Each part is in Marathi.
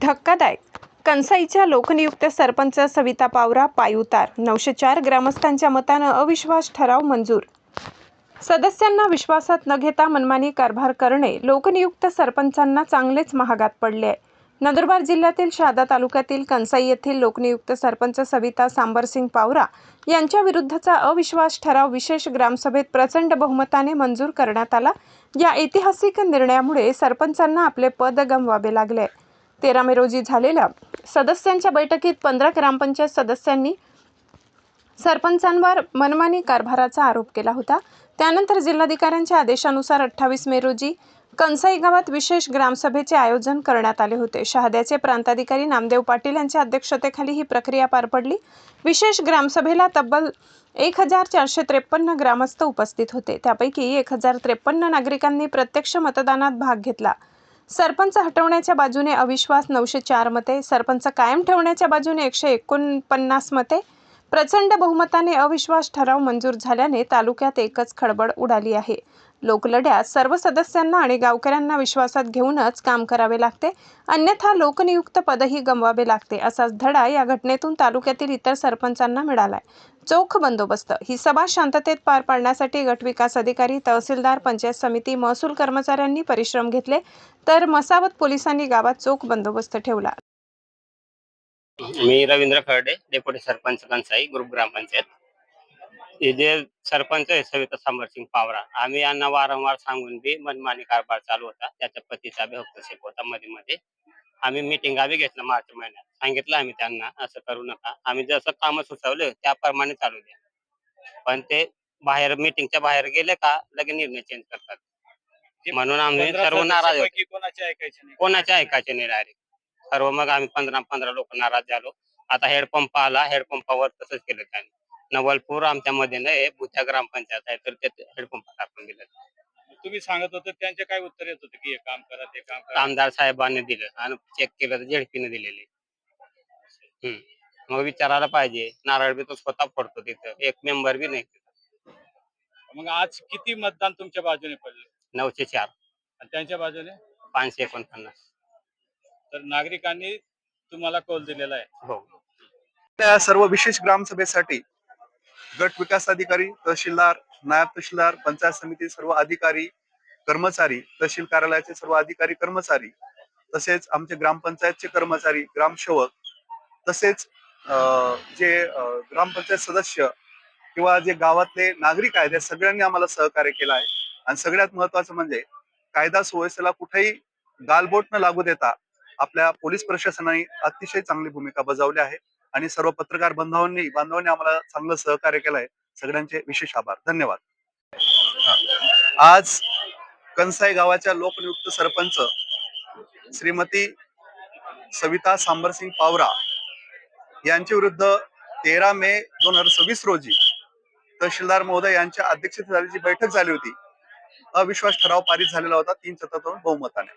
धक्कादायक. कंसाईच्या लोकनियुक्त सरपंच सविता पावरा पायउतार. 904 ग्रामस्थांच्या मतानं अविश्वास ठराव मंजूर. सदस्यांना विश्वासात न घेता मनमानी कारभार करणे लोकनियुक्त सरपंचांना चांगलेच महागात पडले आहे. नंदुरबार जिल्ह्यातील शहादा तालुक्यातील कंसाई येथील लोकनियुक्त सरपंच सविता सांबरसिंग पावरा यांच्या विरुद्धचा अविश्वास ठराव विशेष ग्रामसभेत प्रचंड बहुमताने मंजूर करण्यात आला. या ऐतिहासिक निर्णयामुळे सरपंचांना आपले पद गमवावे लागले. 13 मे रोजी झालेल्या सदस्यांच्या बैठकीत 15 ग्रामपंचायत सदस्यांनी सरपंचांवर मनमानी कारभाराचा आरोप केला होता. त्यानंतर जिल्हाधिकाऱ्यांच्या आदेशानुसार 28 मे रोजी कंसाई गावात विशेष ग्रामसभेचे आयोजन करण्यात आले होते. शहाद्याचे प्रांताधिकारी नामदेव पाटील यांच्या अध्यक्षतेखाली ही प्रक्रिया पार पडली. विशेष ग्रामसभेला तब्बल 1453 ग्रामस्थ उपस्थित होते. त्यापैकी 1053 नागरिकांनी प्रत्यक्ष मतदानात भाग घेतला. सरपंच हटवण्याच्या बाजूने अविश्वास 904 मते, सरपंच कायम ठेवण्याच्या बाजूने 149 मते. प्रचंड बहुमताने अविश्वास ठराव मंजूर झाल्याने तालुक्यात एकच खळबळ उडाली आहे. लोकलढ्यात सर्व सदस्यांना आणि गावकऱ्यांना विश्वासात घेऊनच काम करावे लागते, अन्यथा लोकनियुक्त पदही गमवावे लागते, असाच धडा या घटनेतून तालुक्यातील इतर सरपंचांना मिळालाय. चोख बंदोबस्त. ही सभा शांततेत पार पाडण्यासाठी गटविकास अधिकारी, तहसीलदार, पंचायत समिती, महसूल कर्मचाऱ्यांनी परिश्रम घेतले, तर मसावत पोलिसांनी गावात चोख बंदोबस्त ठेवला. मी रवींद्र खर्डे, डेप्युटी सरपंच कंसाई ग्रुप ग्रामपंचायत. हे जे सरपंच आहे सविता सांबरसिंग पावरा, आम्ही यांना वारंवार सांगून बी मनमानी कारभार चालू होता. त्याच्या पतीचा बी हस्तक्षेप होता. मध्ये आम्ही मिटिंग बी घेतलं मार्च महिन्यात. सांगितलं आम्ही त्यांना असं करू नका, आम्ही जसं काम सुचवलं त्याप्रमाणे चालू द्या. पण ते बाहेर मीटिंगच्या बाहेर गेले का लगेच निर्णय चेंज करतात. म्हणून आम्ही सर्व नाराज होतो. कोणाचे ऐकायचे नाही डायरेक्ट सर्व. मग आम्ही 15 लोक नाराज झालो. आता हेडपंप आला, हेडपंपावर तसंच केलं त्यांनी. नवलपूर आमच्या मध्ये नाही, बुद्ध्या ग्रामपंचायत आहे, तर ते हेडपंप टाकून दिलं. तुम्ही सांगत होते, त्यांचे काय उत्तर येत होते की हे काम करा, ते काम करा? आमदार साहेबांनी दिलं आणि चेक केलं तर झेडपीने दिलेले. मग विचारायला पाहिजे. नारळ बी तो स्वतः पडतो तिथं, एक मेंबर बी नाही. मग आज किती मतदान तुमच्या बाजूने पडले? 904 आणि त्यांच्या बाजूने 549. तर नागरिकांनी तुम्हाला कौल दिलेला आहे. हो. त्या सर्व विशेष ग्रामसभेसाठी गट विकास अधिकारी, तहसीलदार, नायब तहसीलदार, पंचायत समिती सर्व अधिकारी कर्मचारी, तहसील कार्यालयाचे सर्व अधिकारी कर्मचारी, तसेच आमचे ग्रामपंचायतचे कर्मचारी, ग्रामसेवक, तसेच जे ग्रामपंचायत सदस्य किंवा जे गावातले नागरिक आहेत, या सगळ्यांनी आम्हाला सहकार्य केलं आहे. आणि सगळ्यात महत्वाचं म्हणजे कायदा सुव्यवस्थेला कुठेही गालबोट न लागू देता आपल्या पोलीस प्रशासनाने अतिशय चांगली भूमिका बजावली आहे. आणि सर्व पत्रकार बांधवांनी आम्हाला चांगलं सहकार्य केलं आहे. सगळ्यांचे विशेष आभार, धन्यवाद. आज कंसाई गावाच्या लोकनियुक्त सरपंच श्रीमती सविता सांबरसिंग पावरा यांच्या विरुद्ध 13 मे 2026 रोजी तहसीलदार महोदय यांच्या अध्यक्षतेखाली जी बैठक झाली होती, अविश्वास ठराव पारित झालेला होता 3 चतुर्थांश बहुमताने.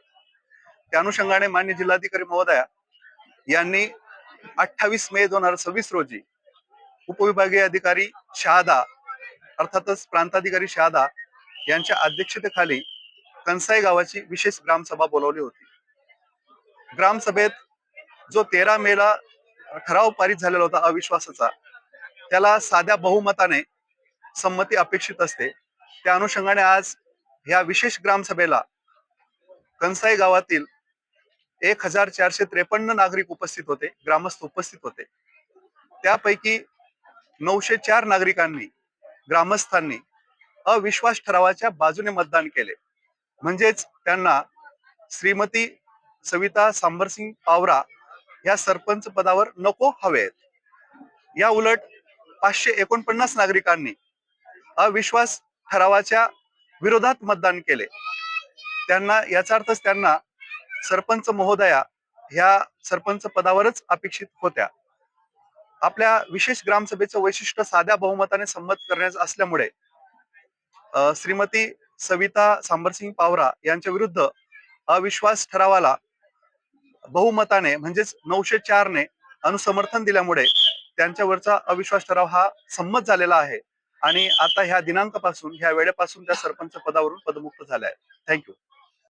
त्या अनुषंगाने माननीय जिल्हाधिकारी महोदया यांनी 28 मे 2026 रोजी उपविभागीय अधिकारी शहादा, अर्थातच प्रांताधिकारी शहादा यांच्या अध्यक्षतेखाली कंसाई गावाची विशेष ग्रामसभा बोलावली होती. ग्रामसभेत जो 13 मेला ठराव पारित झालेला होता अविश्वासाचा, त्याला साध्या बहुमताने संमती अपेक्षित असते. त्या अनुषंगाने आज ह्या विशेष ग्रामसभेला कंसाई गावातील 1453 नागरिक उपस्थित होते, ग्रामस्थ उपस्थित होते. त्यापैकी 904 नागरिकांनी, ग्रामस्थांनी अविश्वास ठरावाच्या बाजूने मतदान केले. म्हणजेच त्यांना श्रीमती सविता सांबरसिंग पावरा या सरपंच पदावर नको हवेत. या उलट 549 नागरिकांनी अविश्वास ठरावाच्या विरोधात मतदान केले. त्यांना याचा अर्थच त्यांना सरपंच महोदया ह्या सरपंच पदावरच अपेक्षित होत्या. आपल्या विशेष ग्रामसभेचं वैशिष्ट्य साध्या बहुमताने संमत करण्याचं असल्यामुळे श्रीमती सविता सांबरसिंग पावरा यांच्या विरुद्ध अविश्वास ठरावाला बहुमताने म्हणजेच 904 ने अनुसमर्थन दिल्यामुळे त्यांच्यावरचा अविश्वास ठराव हा संमत झालेला आहे. आणि आता ह्या दिनांकापासून, ह्या वेळेपासून त्या सरपंच पदावरून पदमुक्त झाल्या आहेत. थँक्यू.